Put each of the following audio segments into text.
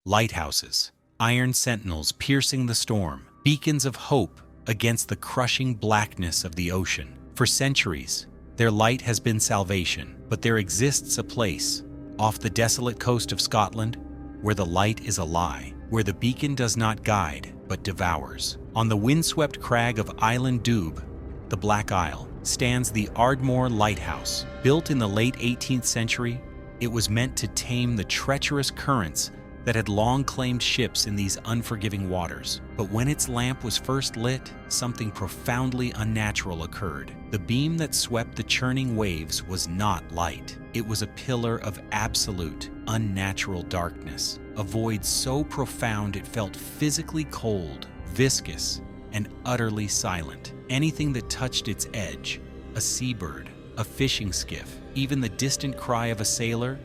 Lighthouses, iron sentinels piercing the storm, beacons of hope against the crushing blackness of the ocean. For centuries, their light has been salvation, but there exists a place, off the desolate coast of Scotland, where the light is a lie, where the beacon does not guide, but devours. On the windswept crag of Island Dubh, the Black Isle, stands the Ardmore Lighthouse. Built in the late 18th century, it was meant to tame the treacherous currents that had long claimed ships in these unforgiving waters. But when its lamp was first lit, something profoundly unnatural occurred. The beam that swept the churning waves was not light. It was a pillar of absolute, unnatural darkness, a void so profound it felt physically cold, viscous, and utterly silent. Anything that touched its edge, a seabird, a fishing skiff, even the distant cry of a sailor,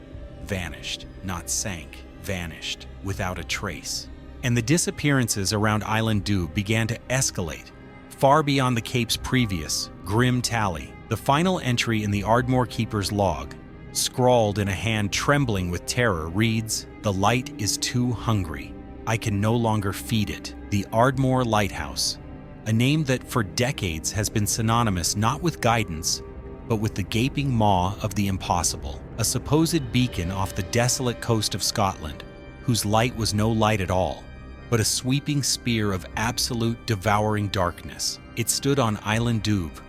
vanished, not sank, vanished, without a trace. And the disappearances around Island Dubh began to escalate, far beyond the Cape's previous, grim tally. The final entry in the Ardmore Keeper's log, scrawled in a hand trembling with terror, reads, "The light is too hungry. I can no longer feed it." The Ardmore Lighthouse, a name that for decades has been synonymous not with guidance, but with the gaping maw of the impossible. A supposed beacon off the desolate coast of Scotland, whose light was no light at all, but a sweeping spear of absolute devouring darkness. It stood on Island Dubh,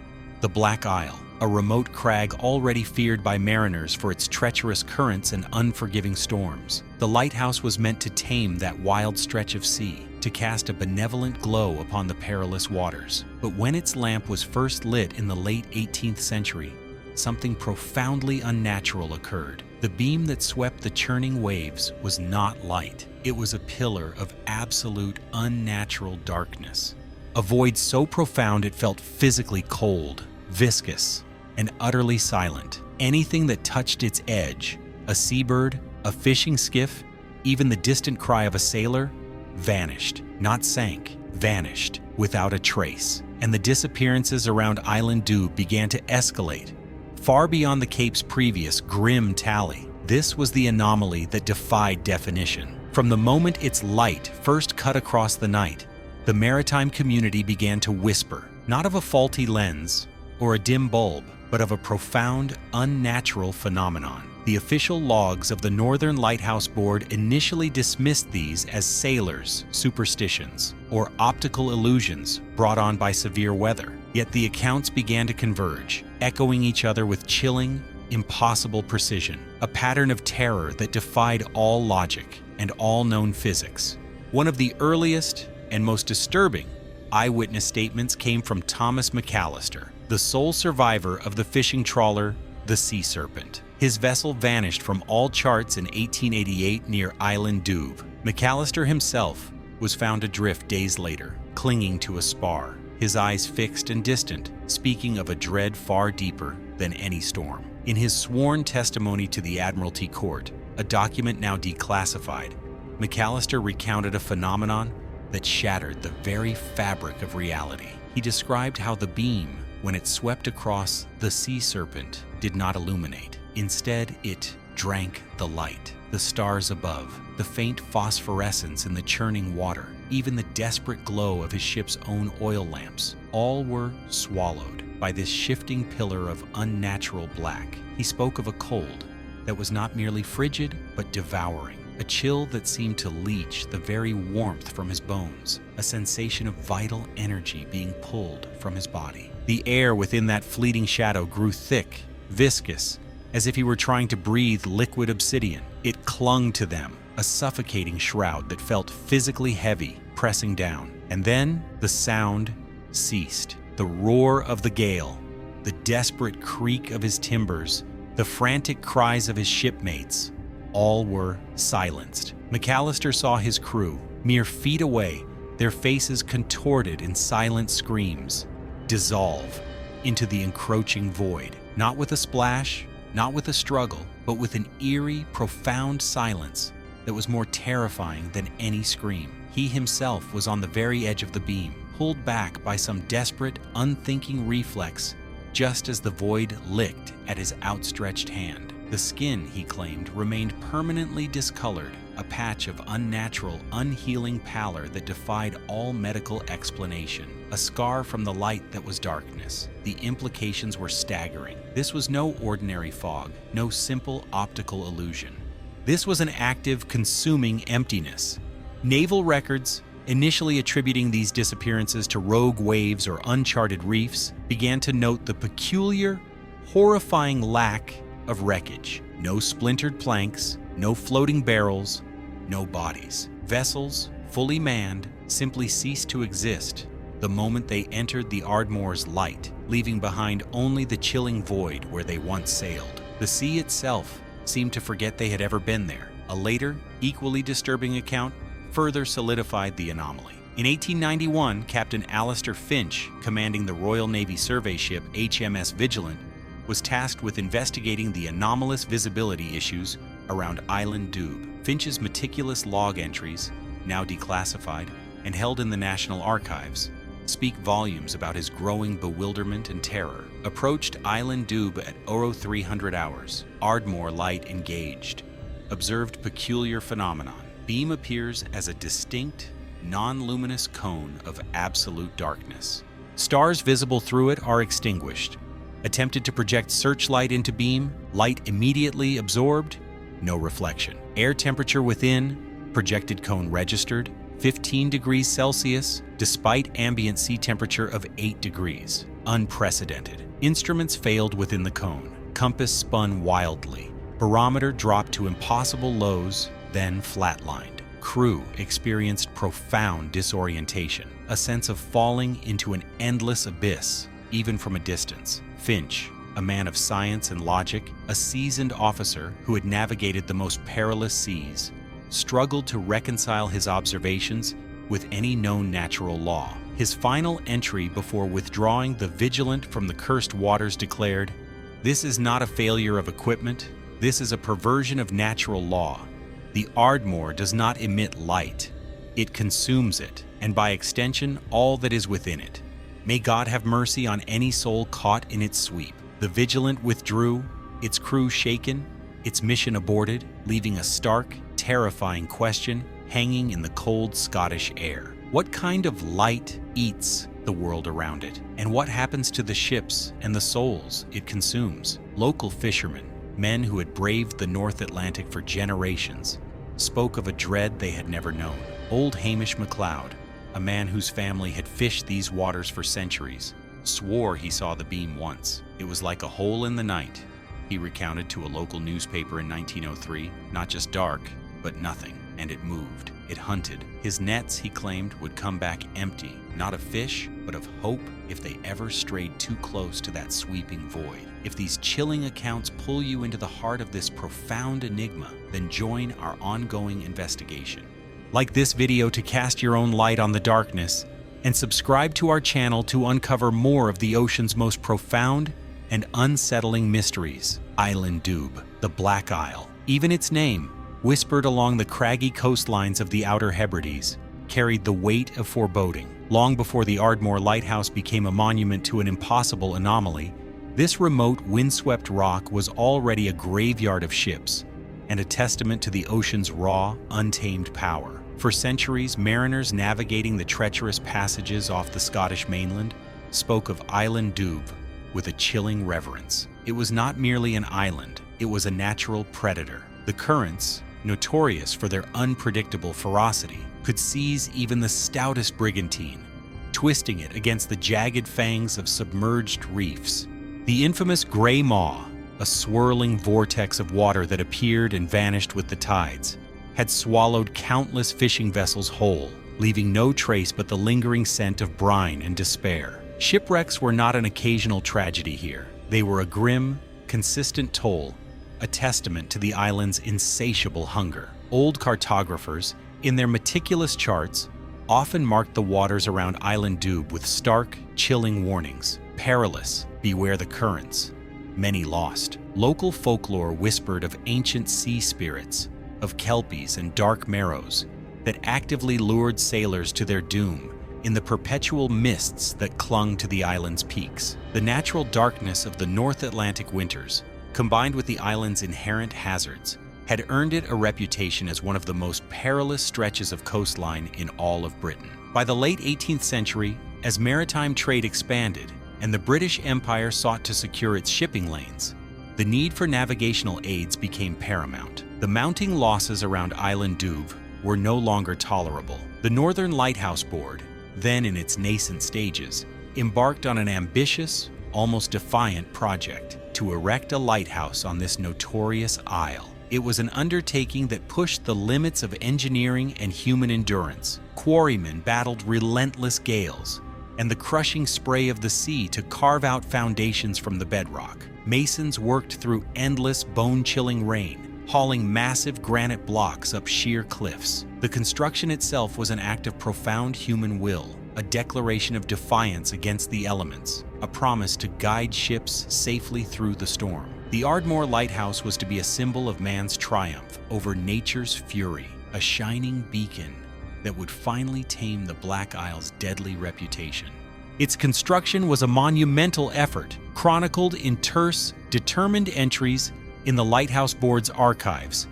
the Black Isle, a remote crag already feared by mariners for its treacherous currents and unforgiving storms. The lighthouse was meant to tame that wild stretch of sea, to cast a benevolent glow upon the perilous waters. But when its lamp was first lit in the late 18th century, something profoundly unnatural occurred. The beam that swept the churning waves was not light. It was a pillar of absolute, unnatural darkness. A void so profound it felt physically cold, viscous, and utterly silent. Anything that touched its edge, a seabird, a fishing skiff, even the distant cry of a sailor, vanished, not sank, vanished, without a trace. And the disappearances around Island Dubh began to escalate, far beyond the Cape's previous grim tally. This was the anomaly that defied definition. From the moment its light first cut across the night, the maritime community began to whisper, not of a faulty lens or a dim bulb, but of a profound, unnatural phenomenon. The official logs of the Northern Lighthouse Board initially dismissed these as sailors' superstitions or optical illusions brought on by severe weather. Yet the accounts began to converge, echoing each other with chilling, impossible precision, a pattern of terror that defied all logic and all known physics. One of the earliest and most disturbing eyewitness statements came from Thomas McAllister, the sole survivor of the fishing trawler, the Sea Serpent. His vessel vanished from all charts in 1888 near Island Dubh. McAllister himself was found adrift days later, clinging to a spar, his eyes fixed and distant, speaking of a dread far deeper than any storm. In his sworn testimony to the Admiralty Court, a document now declassified, McAllister recounted a phenomenon that shattered the very fabric of reality. He described how the beam, when it swept across the Sea Serpent, did not illuminate. Instead, it drank the light, the stars above, the faint phosphorescence in the churning water, even the desperate glow of his ship's own oil lamps. All were swallowed by this shifting pillar of unnatural black. He spoke of a cold that was not merely frigid, but devouring, a chill that seemed to leach the very warmth from his bones, a sensation of vital energy being pulled from his body. The air within that fleeting shadow grew thick, viscous, as if he were trying to breathe liquid obsidian. It clung to them, a suffocating shroud that felt physically heavy, pressing down. And then the sound ceased. The roar of the gale, the desperate creak of his timbers, the frantic cries of his shipmates, all were silenced. McAllister saw his crew, mere feet away, their faces contorted in silent screams, dissolve into the encroaching void, not with a splash, not with a struggle, but with an eerie, profound silence that was more terrifying than any scream. He himself was on the very edge of the beam, pulled back by some desperate, unthinking reflex, just as the void licked at his outstretched hand. The skin, he claimed, remained permanently discolored, a patch of unnatural, unhealing pallor that defied all medical explanation, a scar from the light that was darkness. The implications were staggering. This was no ordinary fog, no simple optical illusion. This was an active, consuming emptiness. Naval records, initially attributing these disappearances to rogue waves or uncharted reefs, began to note the peculiar, horrifying lack of wreckage. No splintered planks, no floating barrels, no bodies. Vessels, fully manned, simply ceased to exist the moment they entered the Ardmore's light, leaving behind only the chilling void where they once sailed. The sea itself seemed to forget they had ever been there. A later, equally disturbing account further solidified the anomaly. In 1891, Captain Alistair Finch, commanding the Royal Navy survey ship HMS Vigilant, was tasked with investigating the anomalous visibility issues around Island Dube. Finch's meticulous log entries, now declassified and held in the National Archives, speak volumes about his growing bewilderment and terror. Approached Island Dube at 0300 hours. Ardmore light engaged. Observed peculiar phenomenon. Beam appears as a distinct, non-luminous cone of absolute darkness. Stars visible through it are extinguished. Attempted to project searchlight into beam, light immediately absorbed, no reflection. Air temperature within, projected cone registered, 15 degrees Celsius, despite ambient sea temperature of 8 degrees. Unprecedented. Instruments failed within the cone. Compass spun wildly. Barometer dropped to impossible lows, then flatlined. Crew experienced profound disorientation, a sense of falling into an endless abyss, even from a distance. Finch, a man of science and logic, a seasoned officer who had navigated the most perilous seas, struggled to reconcile his observations with any known natural law. His final entry before withdrawing the Vigilant from the cursed waters declared, "This is not a failure of equipment, this is a perversion of natural law. The Ardmore does not emit light, it consumes it, and by extension all that is within it. May God have mercy on any soul caught in its sweep." The Vigilant withdrew, its crew shaken, its mission aborted, leaving a stark, terrifying question hanging in the cold Scottish air. What kind of light eats the world around it? And what happens to the ships and the souls it consumes? Local fishermen, men who had braved the North Atlantic for generations, spoke of a dread they had never known. Old Hamish MacLeod, a man whose family had fished these waters for centuries, swore he saw the beam once. It was like a hole in the night, he recounted to a local newspaper in 1903. Not just dark, but nothing. And it moved. It hunted. His nets, he claimed, would come back empty, not of fish, but of hope if they ever strayed too close to that sweeping void. If these chilling accounts pull you into the heart of this profound enigma, then join our ongoing investigation. Like this video to cast your own light on the darkness, and subscribe to our channel to uncover more of the ocean's most profound and unsettling mysteries. Island Dube, the Black Isle. Even its name, whispered along the craggy coastlines of the Outer Hebrides, carried the weight of foreboding. Long before the Ardmore Lighthouse became a monument to an impossible anomaly, this remote, windswept rock was already a graveyard of ships and a testament to the ocean's raw, untamed power. For centuries, mariners navigating the treacherous passages off the Scottish mainland spoke of Island Dube with a chilling reverence. It was not merely an island, it was a natural predator. The currents, notorious for their unpredictable ferocity, could seize even the stoutest brigantine, twisting it against the jagged fangs of submerged reefs. The infamous Grey Maw, a swirling vortex of water that appeared and vanished with the tides, had swallowed countless fishing vessels whole, leaving no trace but the lingering scent of brine and despair. Shipwrecks were not an occasional tragedy here. They were a grim, consistent toll, a testament to the island's insatiable hunger. Old cartographers, in their meticulous charts, often marked the waters around Island Dube with stark, chilling warnings. Perilous, beware the currents. Many lost. Local folklore whispered of ancient sea spirits, of kelpies and dark marrows that actively lured sailors to their doom in the perpetual mists that clung to the island's peaks. The natural darkness of the North Atlantic winters, combined with the island's inherent hazards, had earned it a reputation as one of the most perilous stretches of coastline in all of Britain. By the late 18th century, as maritime trade expanded and the British Empire sought to secure its shipping lanes, the need for navigational aids became paramount. The mounting losses around Island Douvres were no longer tolerable. The Northern Lighthouse Board, then in its nascent stages, embarked on an ambitious, almost defiant project to erect a lighthouse on this notorious isle. It was an undertaking that pushed the limits of engineering and human endurance. Quarrymen battled relentless gales and the crushing spray of the sea to carve out foundations from the bedrock. Masons worked through endless, bone-chilling rain, hauling massive granite blocks up sheer cliffs. The construction itself was an act of profound human will, a declaration of defiance against the elements, a promise to guide ships safely through the storm. The Ardmore Lighthouse was to be a symbol of man's triumph over nature's fury, a shining beacon that would finally tame the Black Isle's deadly reputation. Its construction was a monumental effort, chronicled in terse, determined entries in the Lighthouse Board's archives,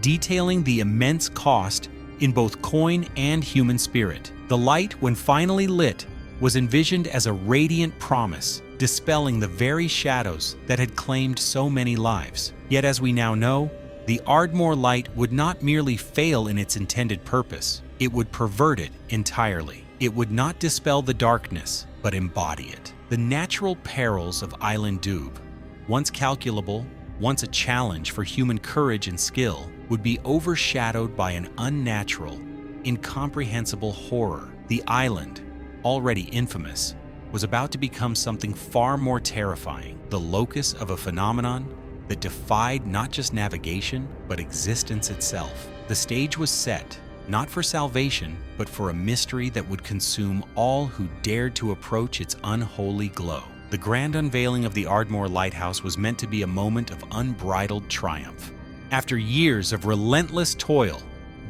detailing the immense cost in both coin and human spirit. The light, when finally lit, was envisioned as a radiant promise, dispelling the very shadows that had claimed so many lives. Yet, as we now know, the Ardmore light would not merely fail in its intended purpose, it would pervert it entirely. It would not dispel the darkness, but embody it. The natural perils of Island Douvres, once calculable, once a challenge for human courage and skill, would be overshadowed by an unnatural, incomprehensible horror. The island, already infamous, was about to become something far more terrifying, the locus of a phenomenon that defied not just navigation, but existence itself. The stage was set, not for salvation, but for a mystery that would consume all who dared to approach its unholy glow. The grand unveiling of the Ardmore Lighthouse was meant to be a moment of unbridled triumph. After years of relentless toil,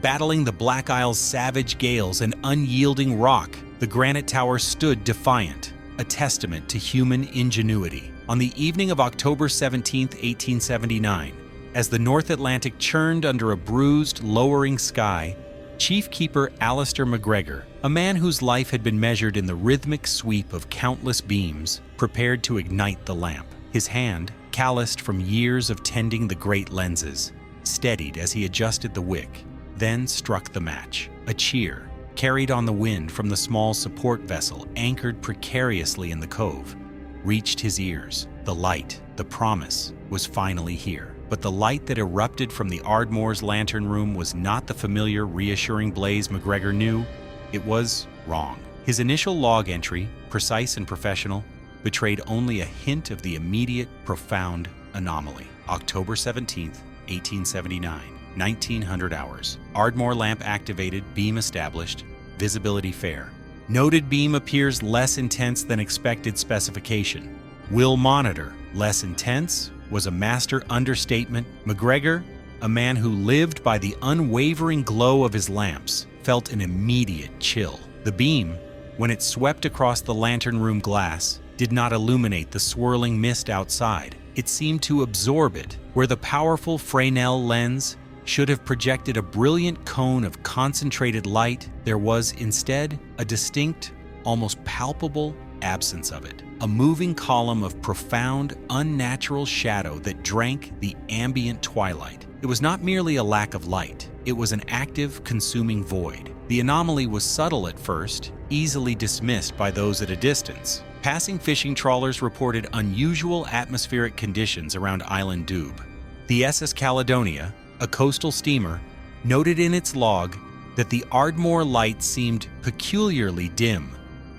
battling the Black Isle's savage gales and unyielding rock, the granite tower stood defiant, a testament to human ingenuity. On the evening of October 17, 1879, as the North Atlantic churned under a bruised, lowering sky, Chief Keeper Alistair MacGregor, a man whose life had been measured in the rhythmic sweep of countless beams, prepared to ignite the lamp. His hand, calloused from years of tending the great lenses, steadied as he adjusted the wick, then struck the match. A cheer, carried on the wind from the small support vessel anchored precariously in the cove, reached his ears. The light, the promise, was finally here. But the light that erupted from the Ardmore's lantern room was not the familiar, reassuring blaze MacGregor knew. It was wrong. His initial log entry, precise and professional, betrayed only a hint of the immediate, profound anomaly. October 17, 1879, 1900 hours. Ardmore lamp activated, beam established, visibility fair. Noted beam appears less intense than expected specification. Will monitor, less intense, was a master understatement. MacGregor, a man who lived by the unwavering glow of his lamps, felt an immediate chill. The beam, when it swept across the lantern room glass, did not illuminate the swirling mist outside. It seemed to absorb it, where the powerful Fresnel lens should have projected a brilliant cone of concentrated light. There was instead a distinct, almost palpable absence of it. A moving column of profound, unnatural shadow that drank the ambient twilight. It was not merely a lack of light, it was an active, consuming void. The anomaly was subtle at first, easily dismissed by those at a distance. Passing fishing trawlers reported unusual atmospheric conditions around Island Douvres. The SS Caledonia, a coastal steamer, noted in its log that the Ardmore light seemed peculiarly dim,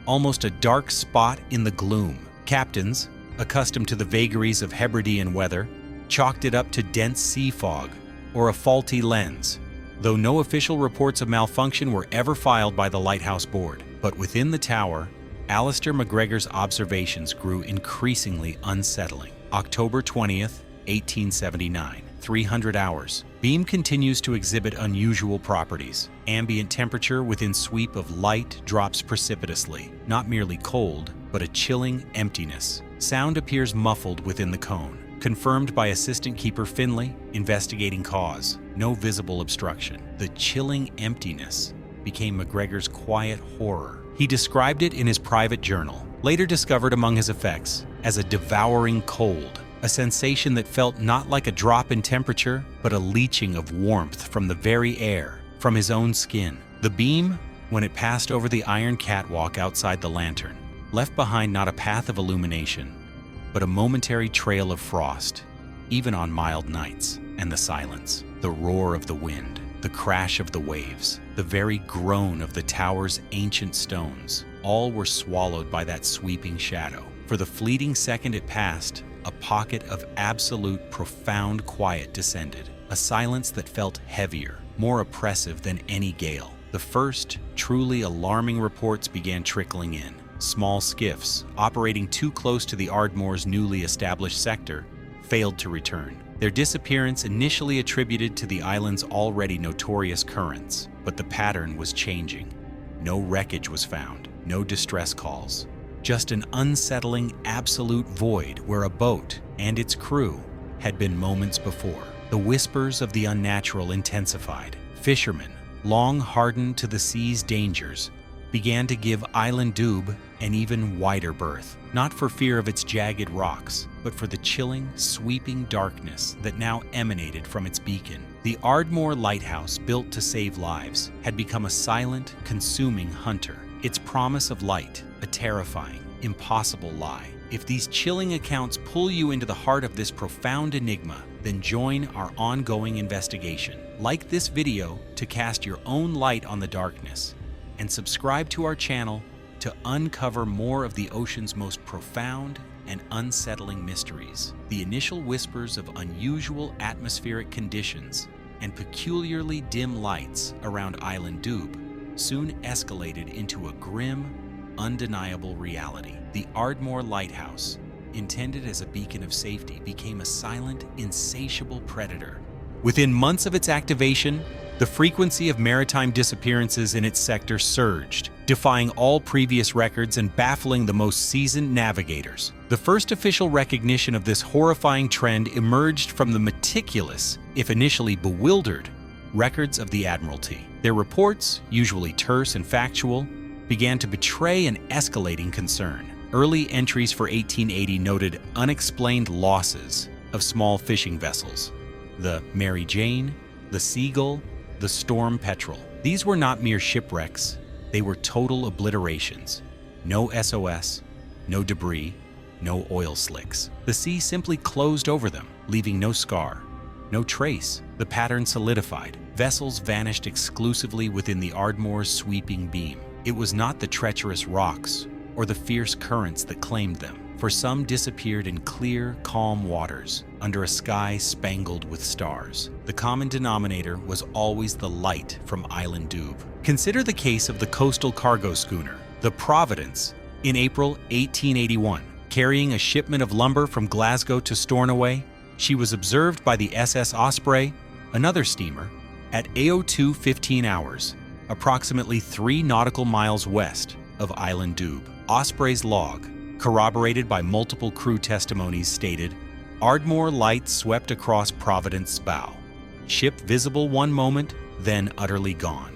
almost a dark spot in the gloom. Captains, accustomed to the vagaries of Hebridean weather, chalked it up to dense sea fog or a faulty lens, though no official reports of malfunction were ever filed by the Lighthouse Board. But within the tower, Alistair MacGregor's observations grew increasingly unsettling. October 20th, 1879, 300 hours. Beam continues to exhibit unusual properties. Ambient temperature within sweep of light drops precipitously, not merely cold, but a chilling emptiness. Sound appears muffled within the cone. Confirmed by Assistant Keeper Finley, investigating cause. No visible obstruction. The chilling emptiness became McGregor's quiet horror. He described it in his private journal, later discovered among his effects, as a devouring cold, a sensation that felt not like a drop in temperature, but a leaching of warmth from the very air, from his own skin. The beam, when it passed over the iron catwalk outside the lantern, left behind not a path of illumination, but a momentary trail of frost, even on mild nights, and the silence, the roar of the wind, the crash of the waves, the very groan of the tower's ancient stones, all were swallowed by that sweeping shadow. For the fleeting second it passed, a pocket of absolute, profound quiet descended, a silence that felt heavier, more oppressive than any gale. The first, truly alarming reports began trickling in. Small skiffs, operating too close to the Ardmore's newly established sector, failed to return. Their disappearance initially attributed to the island's already notorious currents, but the pattern was changing. No wreckage was found, no distress calls. Just an unsettling, absolute void where a boat and its crew had been moments before. The whispers of the unnatural intensified. Fishermen, long hardened to the sea's dangers, began to give Island Dube an even wider berth, not for fear of its jagged rocks, but for the chilling, sweeping darkness that now emanated from its beacon. The Ardmore Lighthouse, built to save lives, had become a silent, consuming hunter. Its promise of light, a terrifying, impossible lie. If these chilling accounts pull you into the heart of this profound enigma, then join our ongoing investigation. Like this video to cast your own light on the darkness, and subscribe to our channel to uncover more of the ocean's most profound and unsettling mysteries. The initial whispers of unusual atmospheric conditions and peculiarly dim lights around Island Dube soon escalated into a grim, undeniable reality. The Ardmore Lighthouse, intended as a beacon of safety, became a silent, insatiable predator. Within months of its activation, the frequency of maritime disappearances in its sector surged, defying all previous records and baffling the most seasoned navigators. The first official recognition of this horrifying trend emerged from the meticulous, if initially bewildered, records of the Admiralty. Their reports, usually terse and factual, began to betray an escalating concern. Early entries for 1880 noted unexplained losses of small fishing vessels, the Mary Jane, the Seagull, the Storm Petrel. These were not mere shipwrecks, they were total obliterations. No SOS, no debris, no oil slicks. The sea simply closed over them, leaving no scar, no trace. The pattern solidified. Vessels vanished exclusively within the Ardmore's sweeping beam. It was not the treacherous rocks or the fierce currents that claimed them, for some disappeared in clear, calm waters under a sky spangled with stars. The common denominator was always the light from Island Dube. Consider the case of the coastal cargo schooner, the Providence, in April 1881. Carrying a shipment of lumber from Glasgow to Stornoway, she was observed by the SS Osprey, another steamer, at AO2 15 hours, approximately 3 nautical miles west of Island Dube. Osprey's log, corroborated by multiple crew testimonies, stated, "Ardmore light swept across Providence's bow. Ship visible one moment, then utterly gone.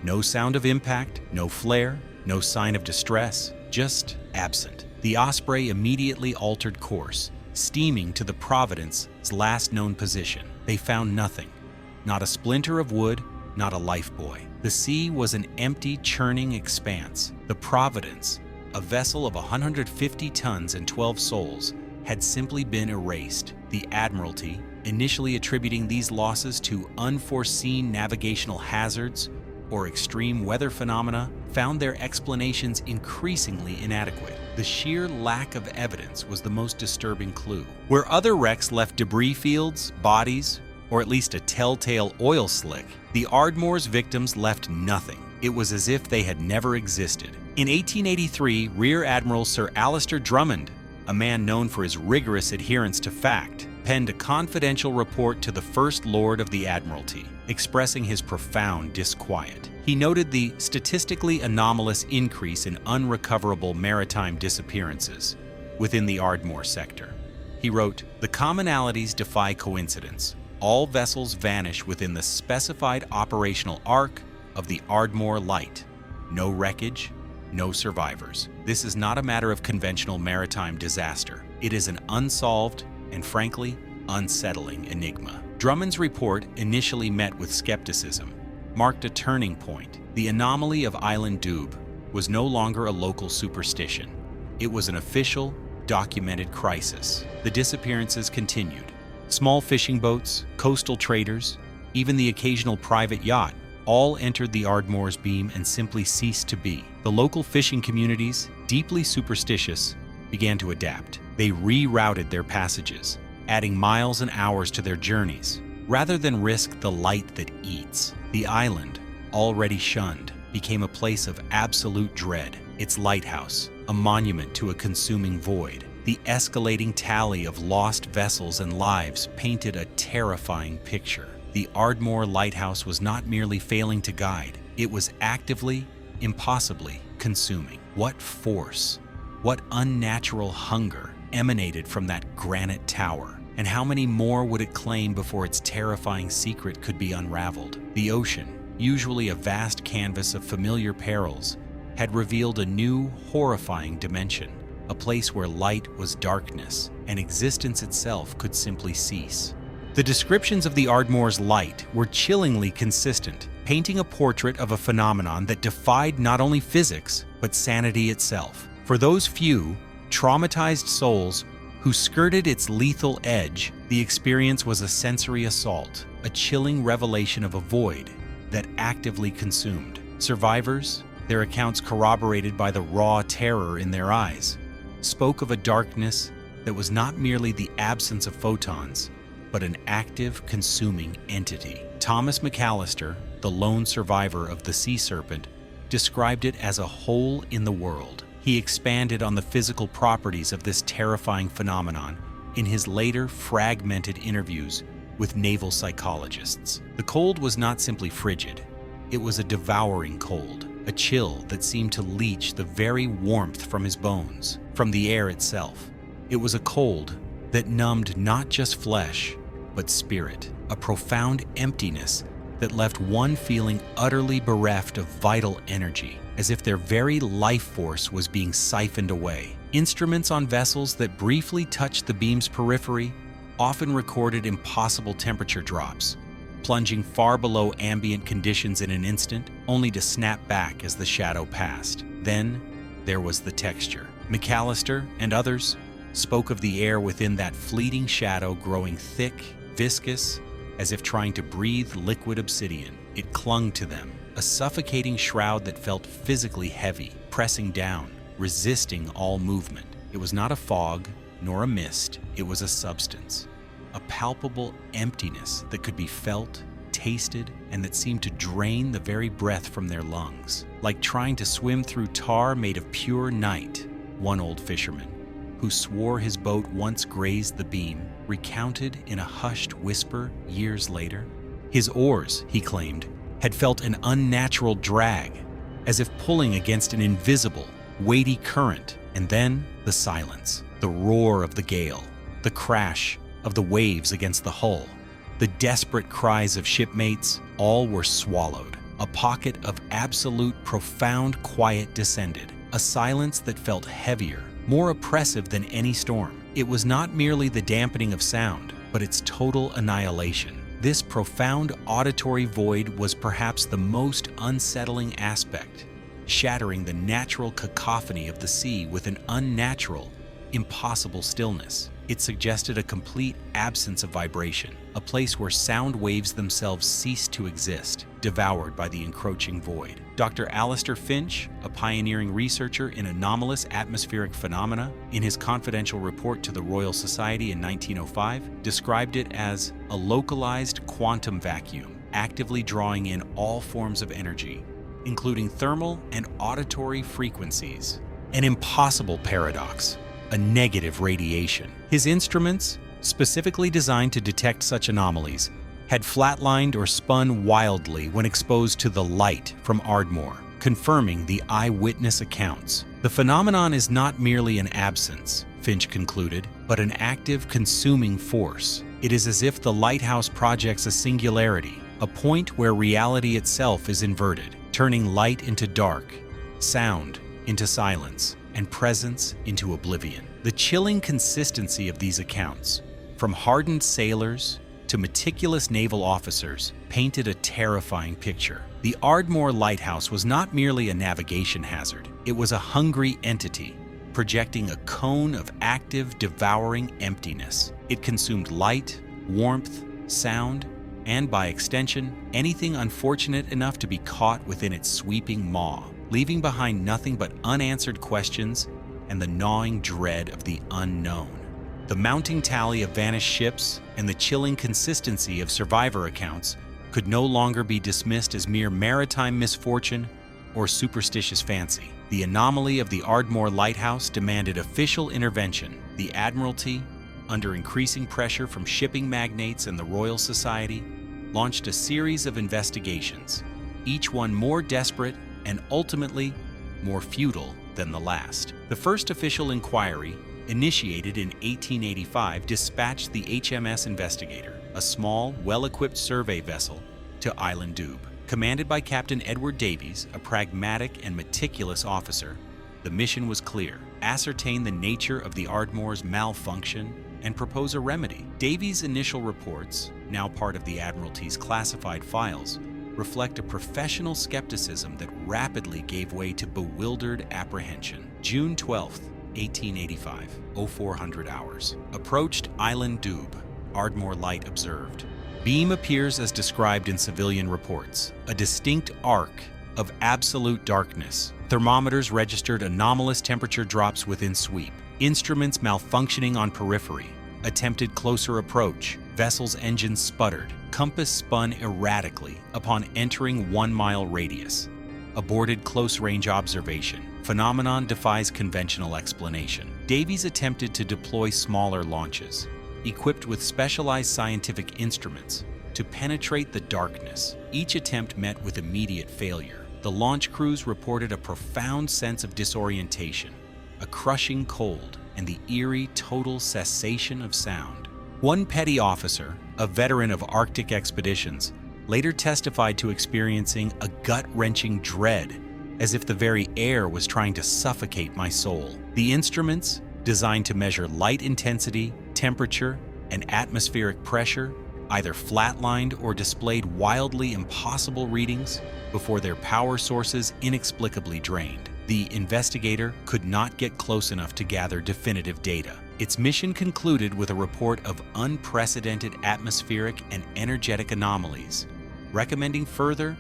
No sound of impact, no flare, no sign of distress, just absent." The Osprey immediately altered course, steaming to the Providence's last known position. They found nothing, not a splinter of wood, not a lifebuoy. The sea was an empty, churning expanse. The Providence, a vessel of 150 tons and 12 souls, had simply been erased. The Admiralty, initially attributing these losses to unforeseen navigational hazards or extreme weather phenomena, found their explanations increasingly inadequate. The sheer lack of evidence was the most disturbing clue. Where other wrecks left debris fields, bodies, or at least a telltale oil slick, the Ardmore's victims left nothing. It was as if they had never existed. In 1883, Rear Admiral Sir Alistair Drummond, a man known for his rigorous adherence to fact, penned a confidential report to the First Lord of the Admiralty, expressing his profound disquiet. He noted the statistically anomalous increase in unrecoverable maritime disappearances within the Ardmore sector. He wrote, "The commonalities defy coincidence. All vessels vanish within the specified operational arc of the Ardmore Light. No wreckage, no survivors. This is not a matter of conventional maritime disaster. It is an unsolved and, frankly, unsettling enigma." Drummond's report, initially met with skepticism, marked a turning point. The anomaly of Island Dube was no longer a local superstition. It was an official, documented crisis. The disappearances continued. Small fishing boats, coastal traders, even the occasional private yacht all entered the Ardmore's beam and simply ceased to be. The local fishing communities, deeply superstitious, began to adapt. They rerouted their passages, adding miles and hours to their journeys. Rather than risk the light that eats, the island, already shunned, became a place of absolute dread. Its lighthouse, a monument to a consuming void. The escalating tally of lost vessels and lives painted a terrifying picture. The Ardmore Lighthouse was not merely failing to guide, it was actively, impossibly consuming. What force, what unnatural hunger emanated from that granite tower? And how many more would it claim before its terrifying secret could be unraveled? The ocean, usually a vast canvas of familiar perils, had revealed a new, horrifying dimension, a place where light was darkness, and existence itself could simply cease. The descriptions of the Ardmore's light were chillingly consistent, painting a portrait of a phenomenon that defied not only physics, but sanity itself. For those few, traumatized souls who skirted its lethal edge, the experience was a sensory assault, a chilling revelation of a void that actively consumed. Survivors, their accounts corroborated by the raw terror in their eyes, spoke of a darkness that was not merely the absence of photons, but an active, consuming entity. Thomas McAllister, the lone survivor of the sea serpent, described it as a hole in the world. He expanded on the physical properties of this terrifying phenomenon in his later fragmented interviews with naval psychologists. The cold was not simply frigid, it was a devouring cold, a chill that seemed to leach the very warmth from his bones, from the air itself. It was a cold that numbed not just flesh, but spirit, a profound emptiness that left one feeling utterly bereft of vital energy, as if their very life force was being siphoned away. Instruments on vessels that briefly touched the beam's periphery often recorded impossible temperature drops, plunging far below ambient conditions in an instant, only to snap back as the shadow passed. Then there was the texture. McAllister and others spoke of the air within that fleeting shadow growing thick, viscous, as if trying to breathe liquid obsidian. It clung to them, a suffocating shroud that felt physically heavy, pressing down, resisting all movement. It was not a fog, nor a mist, it was a substance, a palpable emptiness that could be felt, tasted, and that seemed to drain the very breath from their lungs. Like trying to swim through tar made of pure night, one old fisherman, who swore his boat once grazed the beam, recounted in a hushed whisper years later. His oars, he claimed, had felt an unnatural drag, as if pulling against an invisible, weighty current. And then the silence, the roar of the gale, the crash of the waves against the hull, the desperate cries of shipmates, all were swallowed. A pocket of absolute, profound quiet descended, a silence that felt heavier, more oppressive than any storm. It was not merely the dampening of sound, but its total annihilation. This profound auditory void was perhaps the most unsettling aspect, shattering the natural cacophony of the sea with an unnatural, impossible stillness. It suggested a complete absence of vibration, a place where sound waves themselves ceased to exist, devoured by the encroaching void. Dr. Alistair Finch, a pioneering researcher in anomalous atmospheric phenomena, in his confidential report to the Royal Society in 1905, described it as a localized quantum vacuum, actively drawing in all forms of energy, including thermal and auditory frequencies. An impossible paradox, a negative radiation. His instruments, specifically designed to detect such anomalies, had flatlined or spun wildly when exposed to the light from Ardmore, confirming the eyewitness accounts. The phenomenon is not merely an absence, Finch concluded, but an active, consuming force. It is as if the lighthouse projects a singularity, a point where reality itself is inverted, turning light into dark, sound into silence, and presence into oblivion. The chilling consistency of these accounts, from hardened sailors to meticulous naval officers, painted a terrifying picture. The Ardmore Lighthouse was not merely a navigation hazard, it was a hungry entity, projecting a cone of active, devouring emptiness. It consumed light, warmth, sound, and by extension, anything unfortunate enough to be caught within its sweeping maw, leaving behind nothing but unanswered questions and the gnawing dread of the unknown. The mounting tally of vanished ships and the chilling consistency of survivor accounts could no longer be dismissed as mere maritime misfortune or superstitious fancy. The anomaly of the Ardmore Lighthouse demanded official intervention. The Admiralty, under increasing pressure from shipping magnates and the Royal Society, launched a series of investigations, each one more desperate and ultimately more futile than the last. The first official inquiry, initiated in 1885, dispatched the HMS Investigator, a small, well-equipped survey vessel, to Island Dube. Commanded by Captain Edward Davies, a pragmatic and meticulous officer, the mission was clear: ascertain the nature of the Ardmore's malfunction and propose a remedy. Davies' initial reports, now part of the Admiralty's classified files, reflect a professional skepticism that rapidly gave way to bewildered apprehension. June 12th, 1885, 0400 hours. Approached Island Dube. Ardmore Light observed. Beam appears as described in civilian reports, a distinct arc of absolute darkness. Thermometers registered anomalous temperature drops within sweep. Instruments malfunctioning on periphery. Attempted closer approach. Vessel's engines sputtered. Compass spun erratically upon entering 1 mile radius. Aborted close-range observation. Phenomenon defies conventional explanation. Davies attempted to deploy smaller launches, equipped with specialized scientific instruments, to penetrate the darkness. Each attempt met with immediate failure. The launch crews reported a profound sense of disorientation, a crushing cold, and the eerie total cessation of sound. One petty officer, a veteran of Arctic expeditions, later testified to experiencing a gut-wrenching dread, as if the very air was trying to suffocate my soul. The instruments, designed to measure light intensity, temperature, and atmospheric pressure, either flatlined or displayed wildly impossible readings before their power sources inexplicably drained. The investigator could not get close enough to gather definitive data. Its mission concluded with a report of unprecedented atmospheric and energetic anomalies, recommending further,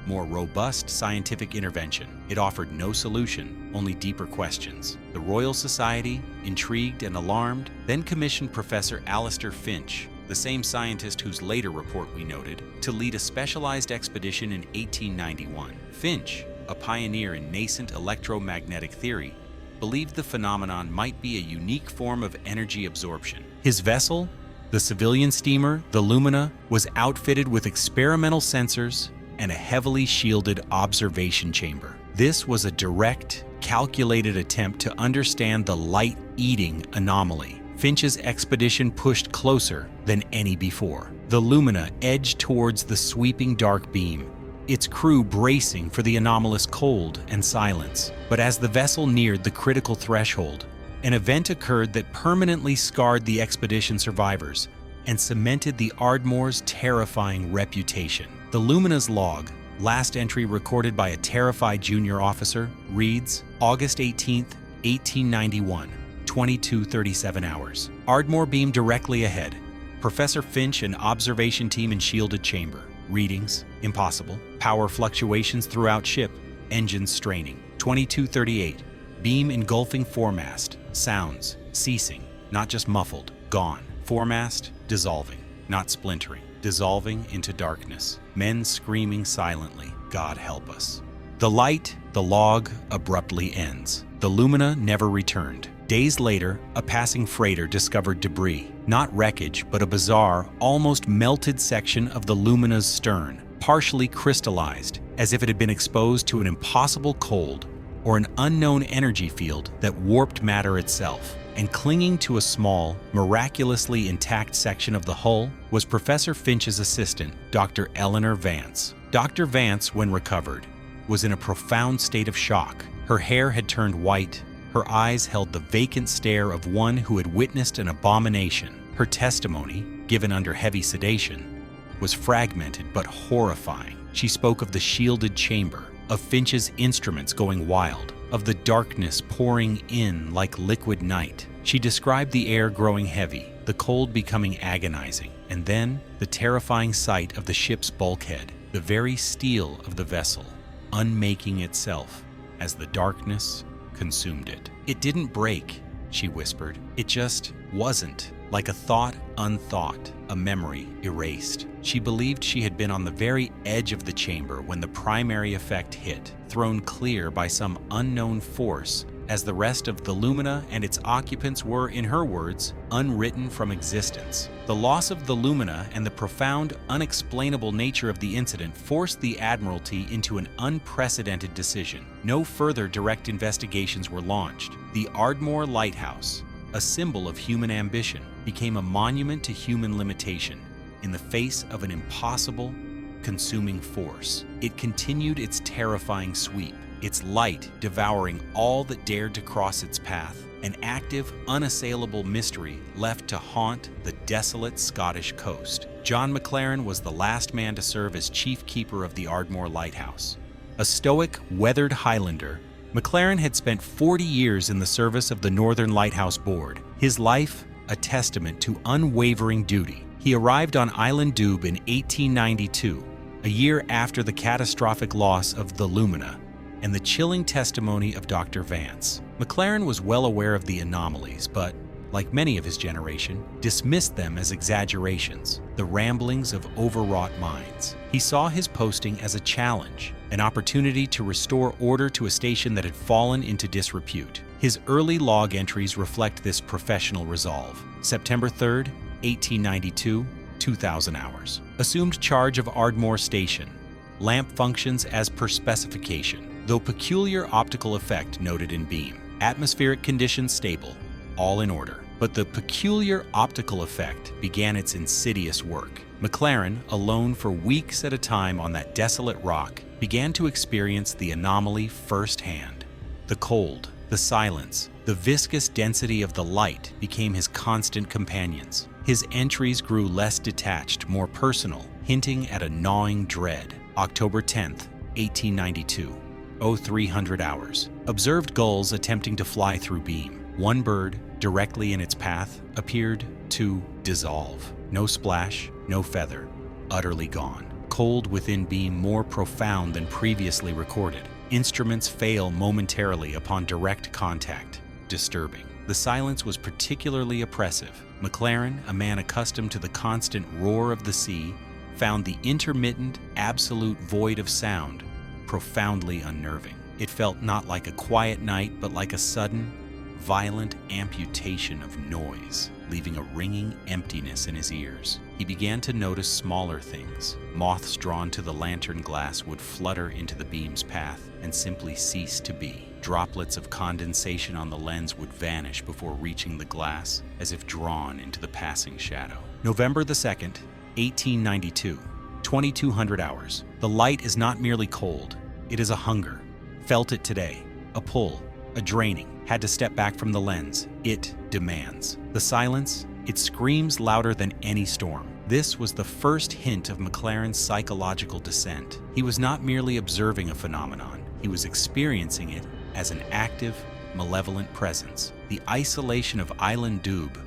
more robust scientific intervention. It offered no solution, only deeper questions. The Royal Society, intrigued and alarmed, then commissioned Professor Alistair Finch, the same scientist whose later report we noted, to lead a specialized expedition in 1891. Finch, a pioneer in nascent electromagnetic theory, believed the phenomenon might be a unique form of energy absorption. His vessel, the civilian steamer, the Lumina, was outfitted with experimental sensors and a heavily shielded observation chamber. This was a direct, calculated attempt to understand the light-eating anomaly. Finch's expedition pushed closer than any before. The Lumina edged towards the sweeping dark beam, its crew bracing for the anomalous cold and silence. But as the vessel neared the critical threshold, an event occurred that permanently scarred the expedition survivors and cemented the Ardmore's terrifying reputation. The Lumina's log, last entry recorded by a terrified junior officer, reads, August 18th, 1891, 22:37 hours. Ardmore beam directly ahead. Professor Finch and observation team in shielded chamber. Readings, impossible. Power fluctuations throughout ship. Engines straining. 22:38. Beam engulfing foremast. Sounds, ceasing, not just muffled, gone. Foremast, dissolving, not splintering. Dissolving into darkness. Men screaming silently, God help us. The light, the log, abruptly ends. The Lumina never returned. Days later, a passing freighter discovered debris. Not wreckage, but a bizarre, almost melted section of the Lumina's stern, partially crystallized, as if it had been exposed to an impossible cold or an unknown energy field that warped matter itself. and clinging to a small, miraculously intact section of the hull was Professor Finch's assistant, Dr. Eleanor Vance. Dr. Vance, when recovered, was in a profound state of shock. Her hair had turned white. Her eyes held the vacant stare of one who had witnessed an abomination. Her testimony, given under heavy sedation, was fragmented but horrifying. She spoke of the shielded chamber, of Finch's instruments going wild, of the darkness pouring in like liquid night. She described the air growing heavy, the cold becoming agonizing, and then the terrifying sight of the ship's bulkhead, the very steel of the vessel, unmaking itself as the darkness consumed it. "It didn't break," she whispered. "It just wasn't. Like a thought unthought, a memory erased." She believed she had been on the very edge of the chamber when the primary effect hit, thrown clear by some unknown force, as the rest of the Lumina and its occupants were, in her words, unwritten from existence. The loss of the Lumina and the profound, unexplainable nature of the incident forced the Admiralty into an unprecedented decision. No further direct investigations were launched. The Ardmore Lighthouse, a symbol of human ambition, became a monument to human limitation in the face of an impossible, consuming force. It continued its terrifying sweep, its light devouring all that dared to cross its path, an active, unassailable mystery left to haunt the desolate Scottish coast. John McLaren was the last man to serve as chief keeper of the Ardmore Lighthouse. A stoic, weathered Highlander, McLaren had spent 40 years in the service of the Northern Lighthouse Board, his life a testament to unwavering duty. He arrived on Island Dube in 1892, a year after the catastrophic loss of the Lumina and the chilling testimony of Dr. Vance. McLaren was well aware of the anomalies, but, like many of his generation, dismissed them as exaggerations, the ramblings of overwrought minds. He saw his posting as a challenge, an opportunity to restore order to a station that had fallen into disrepute. His early log entries reflect this professional resolve. September 3rd, 1892, 2,000 hours. Assumed charge of Ardmore Station. Lamp functions as per specification, though peculiar optical effect noted in beam. Atmospheric conditions stable, all in order. But the peculiar optical effect began its insidious work. McLaren, alone for weeks at a time on that desolate rock, began to experience the anomaly firsthand. The cold, the silence, the viscous density of the light became his constant companions. His entries grew less detached, more personal, hinting at a gnawing dread. October 10th, 1892, 0300 hours. Observed gulls attempting to fly through beam. One bird, directly in its path, appeared to dissolve. No splash, no feather, utterly gone. Cold within beam more profound than previously recorded. Instruments fail momentarily upon direct contact, disturbing. The silence was particularly oppressive. McLaren, a man accustomed to the constant roar of the sea, found the intermittent, absolute void of sound profoundly unnerving. It felt not like a quiet night, but like a sudden, violent amputation of noise, leaving a ringing emptiness in his ears. He began to notice smaller things. Moths drawn to the lantern glass would flutter into the beam's path and simply cease to be. Droplets of condensation on the lens would vanish before reaching the glass, as if drawn into the passing shadow. November the 2nd, 1892, 2200 hours. The light is not merely cold, it is a hunger. Felt it today. A pull, a draining. Had to step back from the lens. It demands. The silence, it screams louder than any storm. This was the first hint of McLaren's psychological descent. He was not merely observing a phenomenon, he was experiencing it as an active, malevolent presence. The isolation of Island Dube,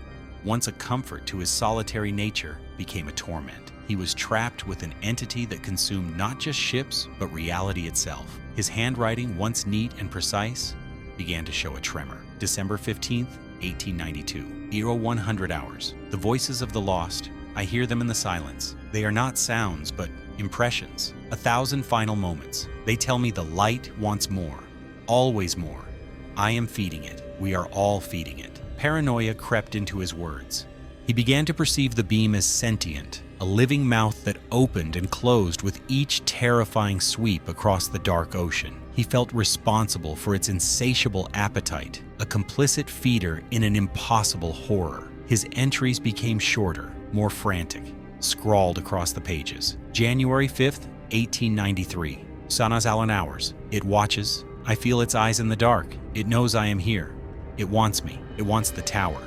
once a comfort to his solitary nature, became a torment. He was trapped with an entity that consumed not just ships, but reality itself. His handwriting, once neat and precise, began to show a tremor. December 15th, 1892, 0100 hours. The voices of the lost, I hear them in the silence. They are not sounds, but impressions. 1,000 final moments. They tell me the light wants more, always more. I am feeding it. We are all feeding it. Paranoia crept into his words. He began to perceive the beam as sentient, a living mouth that opened and closed with each terrifying sweep across the dark ocean. He felt responsible for its insatiable appetite, a complicit feeder in an impossible horror. His entries became shorter, more frantic, scrawled across the pages. January 5th, 1893. Sanazalan hours. It watches. I feel its eyes in the dark. It knows I am here. It wants me. It wants the tower.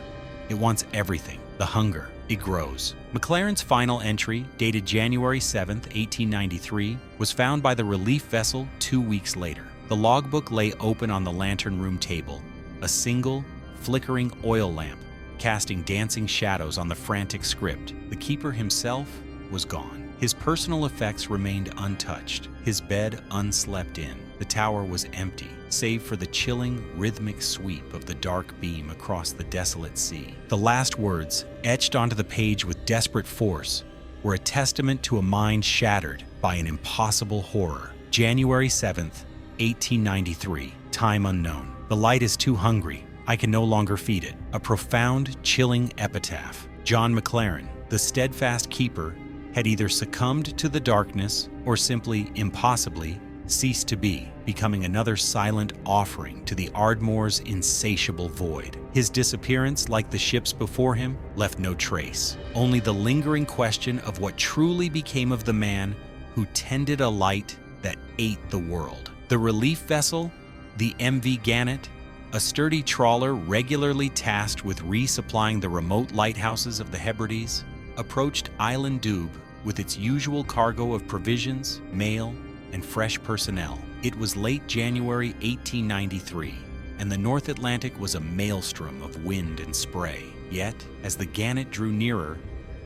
It wants everything. The hunger. It grows. McLaren's final entry, dated January 7th, 1893, was found by the relief vessel 2 weeks later. The logbook lay open on the lantern room table, a single, flickering oil lamp casting dancing shadows on the frantic script. The keeper himself was gone. His personal effects remained untouched, his bed unslept in. The tower was empty, save for the chilling, rhythmic sweep of the dark beam across the desolate sea. The last words, etched onto the page with desperate force, were a testament to a mind shattered by an impossible horror. January 7th, 1893, time unknown. The light is too hungry. I can no longer feed it. A profound, chilling epitaph. John McLaren, the steadfast keeper, had either succumbed to the darkness or simply, impossibly, ceased to be, becoming another silent offering to the Ardmore's insatiable void. His disappearance, like the ships before him, left no trace. Only the lingering question of what truly became of the man who tended a light that ate the world. The relief vessel, the MV Gannet, a sturdy trawler regularly tasked with resupplying the remote lighthouses of the Hebrides, approached Island Dube with its usual cargo of provisions, mail, and fresh personnel. It was late January 1893, and the North Atlantic was a maelstrom of wind and spray. Yet, as the Gannet drew nearer,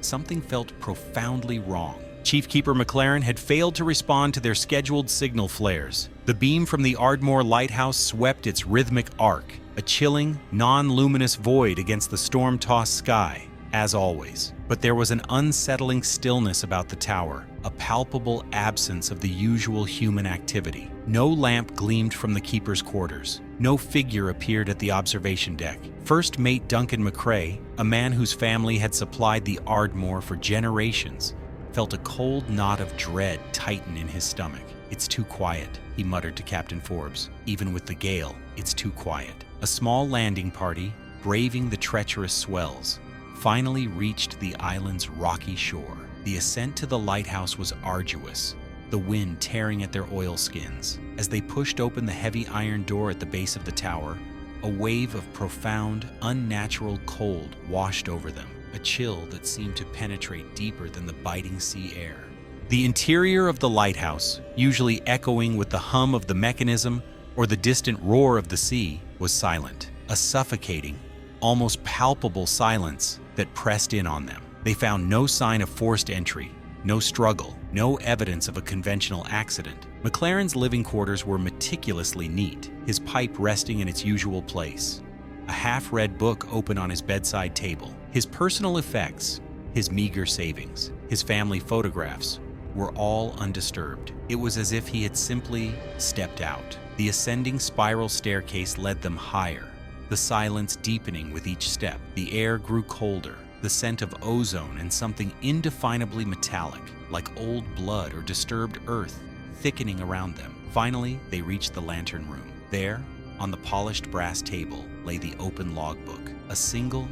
something felt profoundly wrong. Chief Keeper McLaren had failed to respond to their scheduled signal flares. The beam from the Ardmore lighthouse swept its rhythmic arc, a chilling, non-luminous void against the storm-tossed sky, as always. But there was an unsettling stillness about the tower, a palpable absence of the usual human activity. No lamp gleamed from the keeper's quarters. No figure appeared at the observation deck. First Mate Duncan McCrae, a man whose family had supplied the Ardmore for generations, felt a cold knot of dread tighten in his stomach. "It's too quiet," he muttered to Captain Forbes. "Even with the gale, it's too quiet." A small landing party, braving the treacherous swells, finally reached the island's rocky shore. The ascent to the lighthouse was arduous, the wind tearing at their oilskins. As they pushed open the heavy iron door at the base of the tower, a wave of profound, unnatural cold washed over them, a chill that seemed to penetrate deeper than the biting sea air. The interior of the lighthouse, usually echoing with the hum of the mechanism or the distant roar of the sea, was silent, a suffocating, almost palpable silence that pressed in on them. They found no sign of forced entry, no struggle, no evidence of a conventional accident. McLaren's living quarters were meticulously neat, his pipe resting in its usual place, a half-read book open on his bedside table. His personal effects, his meager savings, his family photographs were all undisturbed. It was as if he had simply stepped out. The ascending spiral staircase led them higher, the silence deepening with each step. The air grew colder, the scent of ozone and something indefinably metallic, like old blood or disturbed earth, thickening around them. Finally, they reached the lantern room. There, on the polished brass table, lay the open logbook. A single,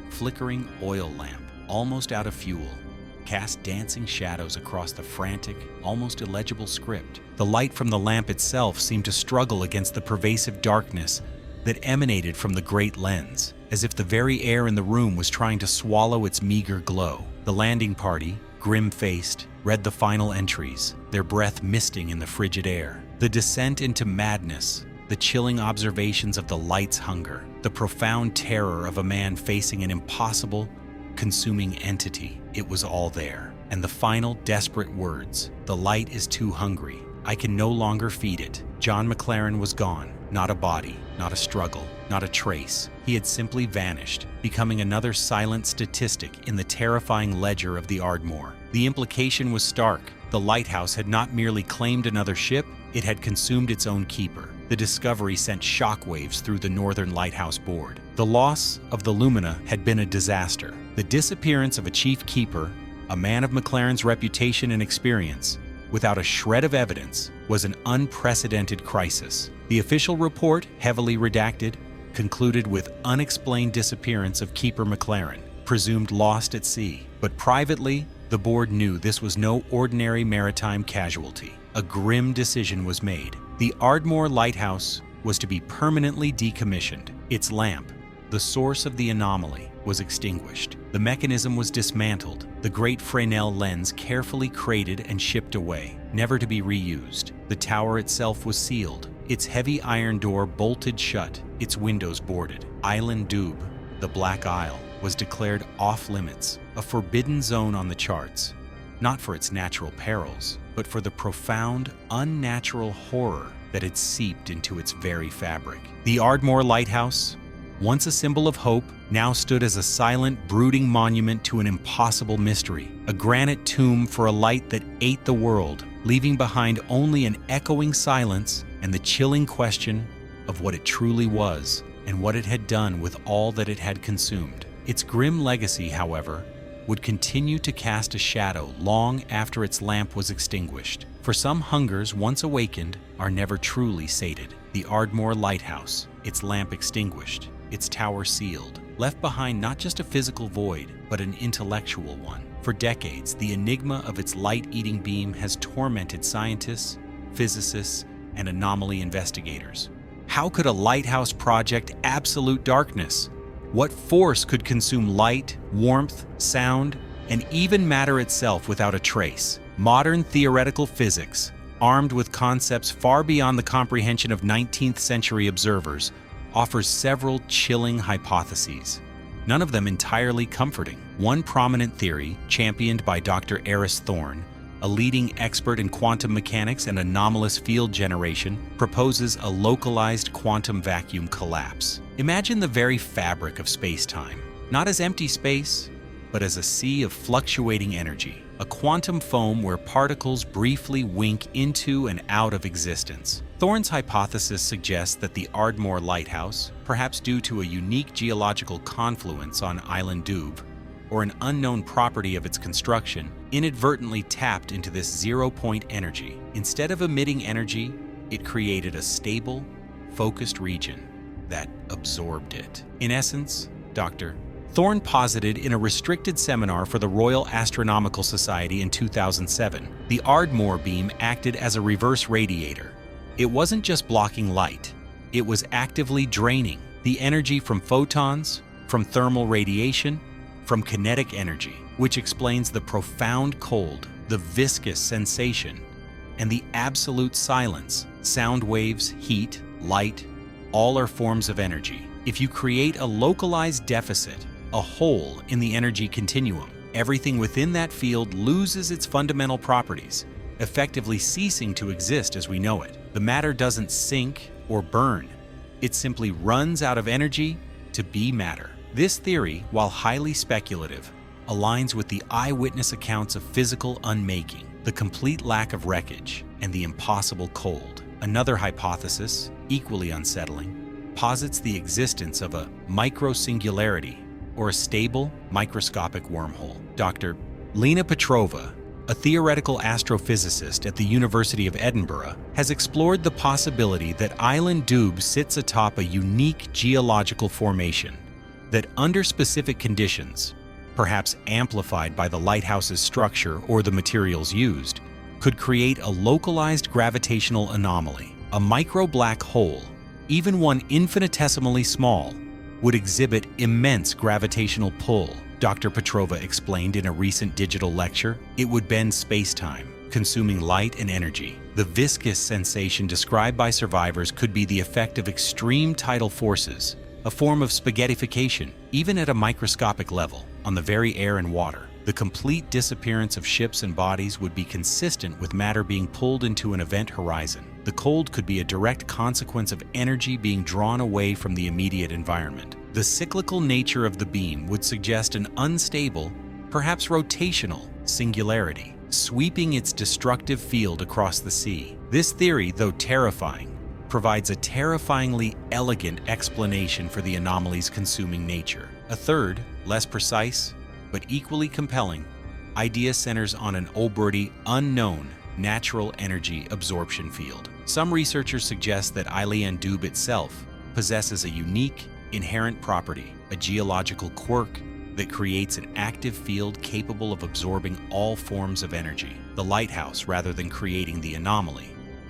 flickering oil lamp, almost out of fuel, cast dancing shadows across the frantic, almost illegible script. The light from the lamp itself seemed to struggle against the pervasive darkness that emanated from the great lens, as if the very air in the room was trying to swallow its meager glow. The landing party, grim-faced, read the final entries, their breath misting in the frigid air. The descent into madness, the chilling observations of the light's hunger, the profound terror of a man facing an impossible, consuming entity. It was all there. And the final desperate words, "The light is too hungry. I can no longer feed it." John McLaren was gone. Not a body, not a struggle, not a trace. He had simply vanished, becoming another silent statistic in the terrifying ledger of the Ardmore. The implication was stark. The lighthouse had not merely claimed another ship, it had consumed its own keeper. The discovery sent shockwaves through the Northern Lighthouse Board. The loss of the Lumina had been a disaster. The disappearance of a chief keeper, a man of McLaren's reputation and experience, without a shred of evidence, was an unprecedented crisis. The official report, heavily redacted, concluded with unexplained disappearance of Keeper McLaren, presumed lost at sea. But privately, the board knew this was no ordinary maritime casualty. A grim decision was made. The Ardmore Lighthouse was to be permanently decommissioned. Its lamp, the source of the anomaly, was extinguished. The mechanism was dismantled, the great Fresnel lens carefully crated and shipped away, never to be reused. The tower itself was sealed, its heavy iron door bolted shut, its windows boarded. Island Doub, the Black Isle, was declared off-limits, a forbidden zone on the charts, not for its natural perils, but for the profound, unnatural horror that had seeped into its very fabric. The Ardmore Lighthouse, once a symbol of hope, now stood as a silent, brooding monument to an impossible mystery, a granite tomb for a light that ate the world, leaving behind only an echoing silence and the chilling question of what it truly was and what it had done with all that it had consumed. Its grim legacy, however, would continue to cast a shadow long after its lamp was extinguished. For some hungers, once awakened, are never truly sated. The Ardmore Lighthouse, its lamp extinguished, its tower sealed, left behind not just a physical void, but an intellectual one. For decades, the enigma of its light-eating beam has tormented scientists, physicists, and anomaly investigators. How could a lighthouse project absolute darkness? What force could consume light, warmth, sound, and even matter itself without a trace? Modern theoretical physics, armed with concepts far beyond the comprehension of 19th century observers, offers several chilling hypotheses, none of them entirely comforting. One prominent theory, championed by Dr. Eris Thorne, a leading expert in quantum mechanics and anomalous field generation, proposes a localized quantum vacuum collapse. Imagine the very fabric of space-time, not as empty space, but as a sea of fluctuating energy, a quantum foam where particles briefly wink into and out of existence. Thorne's hypothesis suggests that the Ardmore Lighthouse, perhaps due to a unique geological confluence on Island Doub, or an unknown property of its construction, inadvertently tapped into this zero-point energy. Instead of emitting energy, it created a stable, focused region that absorbed it. In essence, Dr. Thorne posited in a restricted seminar for the Royal Astronomical Society in 2007, the Ardmore beam acted as a reverse radiator. It wasn't just blocking light, it was actively draining the energy from photons, from thermal radiation, from kinetic energy, which explains the profound cold, the viscous sensation, and the absolute silence. Sound waves, heat, light, all are forms of energy. If you create a localized deficit, a hole in the energy continuum, everything within that field loses its fundamental properties, effectively ceasing to exist as we know it. The matter doesn't sink or burn. It simply runs out of energy to be matter. This theory, while highly speculative, aligns with the eyewitness accounts of physical unmaking, the complete lack of wreckage, and the impossible cold. Another hypothesis, equally unsettling, posits the existence of a microsingularity, or a stable, microscopic wormhole. Dr. Lena Petrova, a theoretical astrophysicist at the University of Edinburgh, has explored the possibility that Island Doub sits atop a unique geological formation that, under specific conditions, perhaps amplified by the lighthouse's structure or the materials used, could create a localized gravitational anomaly. A micro-black hole, even one infinitesimally small, would exhibit immense gravitational pull. Dr. Petrova explained in a recent digital lecture, it would bend space-time, consuming light and energy. The viscous sensation described by survivors could be the effect of extreme tidal forces, a form of spaghettification, even at a microscopic level, on the very air and water. The complete disappearance of ships and bodies would be consistent with matter being pulled into an event horizon. The cold could be a direct consequence of energy being drawn away from the immediate environment. The cyclical nature of the beam would suggest an unstable, perhaps rotational, singularity, sweeping its destructive field across the sea. This theory, though terrifying, provides a terrifyingly elegant explanation for the anomaly's consuming nature. A third, less precise, but equally compelling, idea centers on an already unknown natural energy absorption field. Some researchers suggest that Island Doub itself possesses a unique, inherent property, a geological quirk that creates an active field capable of absorbing all forms of energy. The lighthouse, rather than creating the anomaly,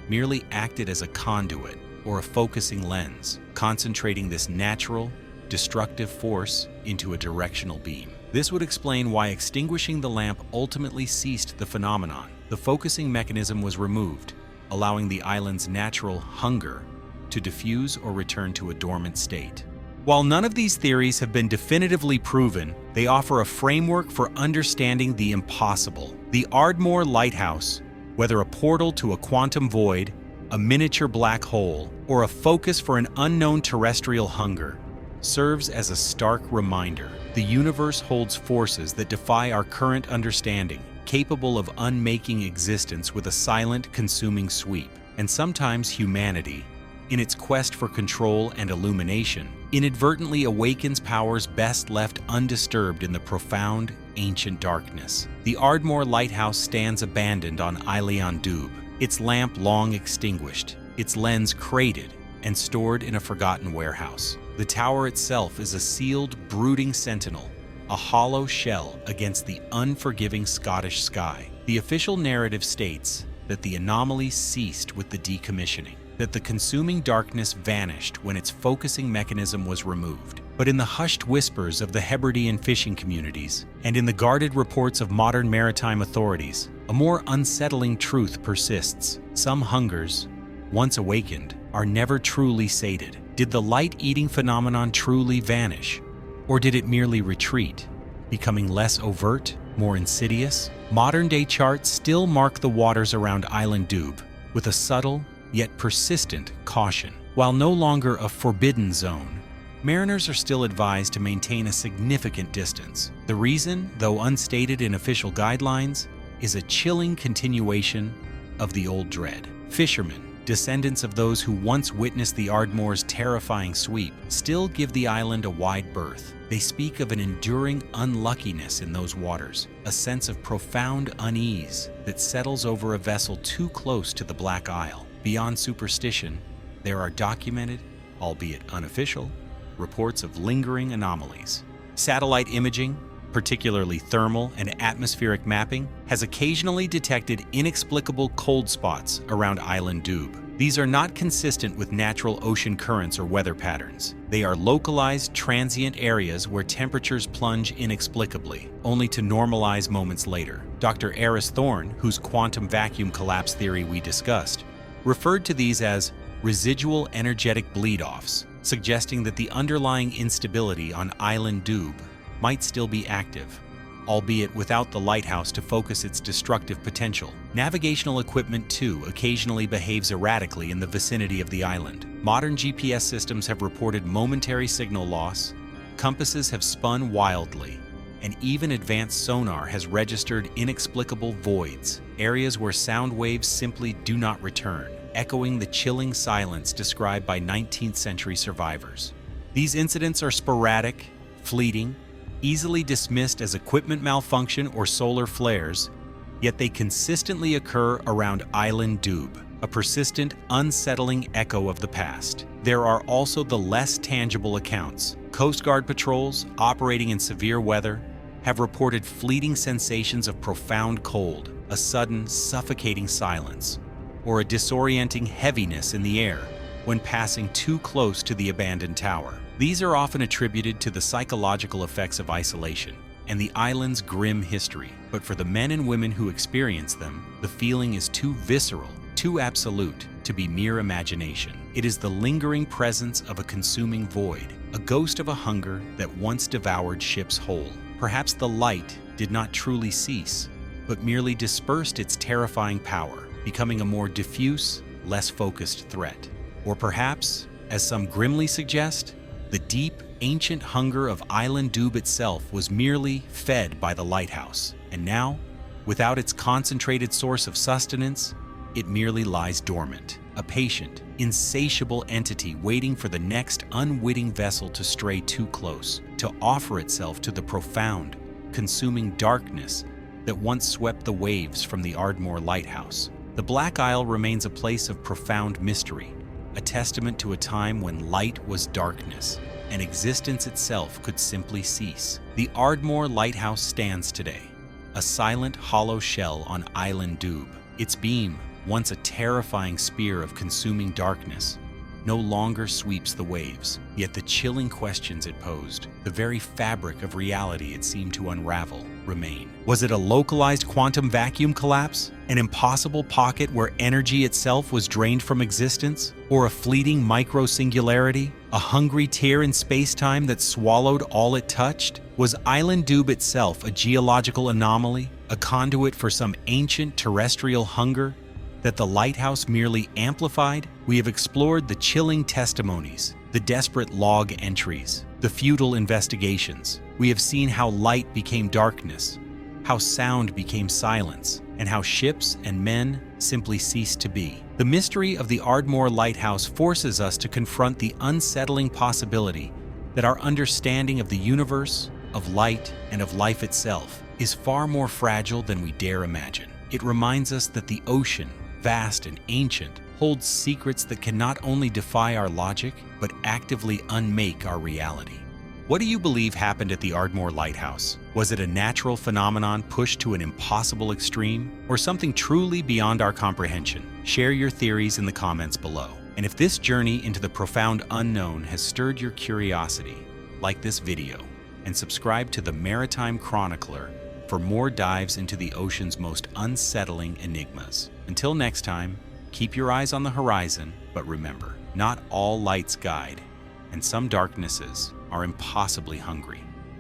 merely acted as a conduit or a focusing lens, concentrating this natural, destructive force into a directional beam. This would explain why extinguishing the lamp ultimately ceased the phenomenon. The focusing mechanism was removed, allowing the island's natural hunger to diffuse or return to a dormant state. While none of these theories have been definitively proven, they offer a framework for understanding the impossible. The Ardmore Lighthouse, whether a portal to a quantum void, a miniature black hole, or a focus for an unknown terrestrial hunger, serves as a stark reminder. The universe holds forces that defy our current understanding, capable of unmaking existence with a silent, consuming sweep. And sometimes humanity, in its quest for control and illumination, inadvertently awakens powers best left undisturbed in the profound, ancient darkness. The Ardmore Lighthouse stands abandoned on Island Dube, its lamp long extinguished, its lens crated and stored in a forgotten warehouse. The tower itself is a sealed, brooding sentinel, a hollow shell against the unforgiving Scottish sky. The official narrative states that the anomaly ceased with the decommissioning, that the consuming darkness vanished when its focusing mechanism was removed. But in the hushed whispers of the Hebridean fishing communities, and in the guarded reports of modern maritime authorities, a more unsettling truth persists. Some hungers, once awakened, are never truly sated. Did the light-eating phenomenon truly vanish? Or did it merely retreat, becoming less overt, more insidious? Modern-day charts still mark the waters around Island Dube with a subtle, yet persistent caution. While no longer a forbidden zone, mariners are still advised to maintain a significant distance. The reason, though unstated in official guidelines, is a chilling continuation of the old dread. Fishermen, descendants of those who once witnessed the Ardmore's terrifying sweep, still give the island a wide berth. They speak of an enduring unluckiness in those waters, a sense of profound unease that settles over a vessel too close to the Black Isle. Beyond superstition, there are documented, albeit unofficial, reports of lingering anomalies. Satellite imaging, particularly thermal and atmospheric mapping, has occasionally detected inexplicable cold spots around Island Dube. These are not consistent with natural ocean currents or weather patterns. They are localized, transient areas where temperatures plunge inexplicably, only to normalize moments later. Dr. Eris Thorne, whose quantum vacuum collapse theory we discussed, referred to these as residual energetic bleed-offs, suggesting that the underlying instability on Island Dube might still be active, albeit without the lighthouse to focus its destructive potential. Navigational equipment, too, occasionally behaves erratically in the vicinity of the island. Modern GPS systems have reported momentary signal loss, compasses have spun wildly, and even advanced sonar has registered inexplicable voids, areas where sound waves simply do not return, echoing the chilling silence described by 19th century survivors. These incidents are sporadic, fleeting, easily dismissed as equipment malfunction or solar flares, yet they consistently occur around Island Dube, a persistent, unsettling echo of the past. There are also the less tangible accounts. Coast Guard patrols, operating in severe weather, have reported fleeting sensations of profound cold, a sudden, suffocating silence, or a disorienting heaviness in the air when passing too close to the abandoned tower. These are often attributed to the psychological effects of isolation and the island's grim history, but for the men and women who experience them, the feeling is too visceral, too absolute to be mere imagination. It is the lingering presence of a consuming void, a ghost of a hunger that once devoured ships whole. Perhaps the light did not truly cease, but merely dispersed its terrifying power, becoming a more diffuse, less focused threat. Or perhaps, as some grimly suggest, the deep, ancient hunger of Island Dube itself was merely fed by the lighthouse, and now, without its concentrated source of sustenance, it merely lies dormant, a patient, insatiable entity waiting for the next unwitting vessel to stray too close, to offer itself to the profound, consuming darkness that once swept the waves from the Ardmore Lighthouse. The Black Isle remains a place of profound mystery, a testament to a time when light was darkness, and existence itself could simply cease. The Ardmore Lighthouse stands today, a silent, hollow shell on Island Dube. Its beam, once a terrifying spear of consuming darkness, no longer sweeps the waves, yet the chilling questions it posed, the very fabric of reality it seemed to unravel, remain. Was it a localized quantum vacuum collapse? An impossible pocket where energy itself was drained from existence? Or a fleeting micro-singularity? A hungry tear in space-time that swallowed all it touched? Was Island Dube itself a geological anomaly? A conduit for some ancient terrestrial hunger that the lighthouse merely amplified? We have explored the chilling testimonies, the desperate log entries, the futile investigations. We have seen how light became darkness, how sound became silence, and how ships and men simply ceased to be. The mystery of the Ardmore Lighthouse forces us to confront the unsettling possibility that our understanding of the universe, of light, and of life itself is far more fragile than we dare imagine. It reminds us that the ocean, vast and ancient, holds secrets that can not only defy our logic, but actively unmake our reality. What do you believe happened at the Ardmore Lighthouse? Was it a natural phenomenon pushed to an impossible extreme, or something truly beyond our comprehension? Share your theories in the comments below. And if this journey into the profound unknown has stirred your curiosity, like this video, and subscribe to the Maritime Chronicler for more dives into the ocean's most unsettling enigmas. Until next time, keep your eyes on the horizon, but remember, not all lights guide, and some darknesses are impossibly hungry.